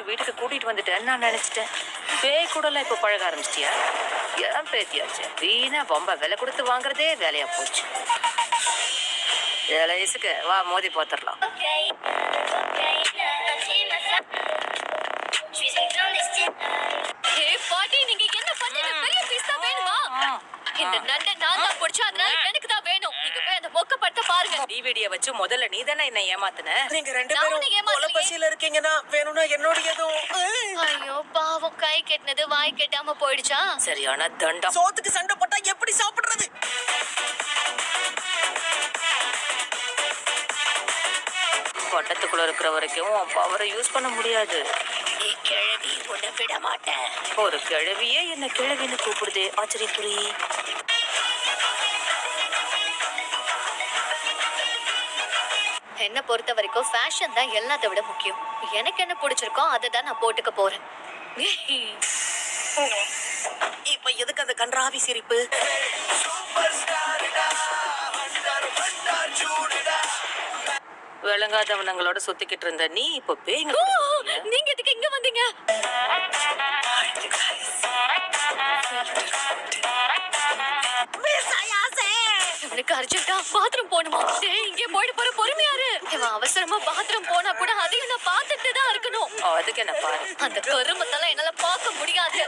வீட்டுக்கு கூட்டிட்டு வந்துட்டேன்னு நான் நினைச்சிட்டேன். பேய் கூடலாம் இப்ப பழக ஆரம்பிச்சிட்டியா? ஏன் பேத்தியாச்சு வீணா பொம்ப விலை கொடுத்து வாங்குறதே வேலையா போச்சு. வயசுக்கு வா மோதி போத்துடலாம். பாட்டி நீங்க என்ன பண்ணீங்க? பெரிய பீஸ் தான் வேணுமா? இந்த நண்டை நான் தான் பிடிச்சா அதனால எனக்கு தான் வேணும். நீங்க போய் அந்த மொக்க படத்தை பாருங்க. டிவிடியை வச்சு முதல்ல நீ தானே என்ன ஏமாத்துன. நீங்க ரெண்டு பேரும் கொலப்பசியில இருக்கீங்கன்னா வேணும்னா என்னோடயதும். ஐயோ பாவம், கை கெட்டினது வாய் கெட்டாம போயிடுச்சா? சரியான தண்டம். சோத்துக்கு சண்டை போட்டா எப்படி சாப்பிடுறது? பட்டத்துக்குள்ள இருக்கிற வரைக்கும் பவரை யூஸ் பண்ண முடியாது. நீ கிழவி உன்னை விட மாட்டேன். ஒரு கிழவியே என்ன கிழவின்னு கூப்பிடுதே, ஆச்சரியக்குறி. என்ன பொறுத்த வரைக்கும் ஃபேஷன் தான் எல்லாத்தை விட முக்கியம். எனக்கு என்ன பிடிச்சிருக்கோ அதை தான் நான் போட்டுக்க போறேன். இப்ப எதுக்கு அந்த கன்றாவி சிரிப்பு? விளங்காதவனங்களோட சுத்திக்கிட்டு இருந்த நீ இப்ப பேய்ங்க. நீங்க எதுக்கு இங்க வந்தீங்க? எனக்கு அர்ஜென்ட்டா பாத்ரூம் போணுமா? டேய் இங்கே போயிட்டு போற பொறுமையாரு. இவன் அவசரமா பாத்ரூம் போனா கூட அதையும் நான் பார்த்துட்டு தான் இருக்கணும். அதுக்கு என்ன பாரு. அந்த கருமத்தெல்லாம் என்னால பார்க்க முடியாது.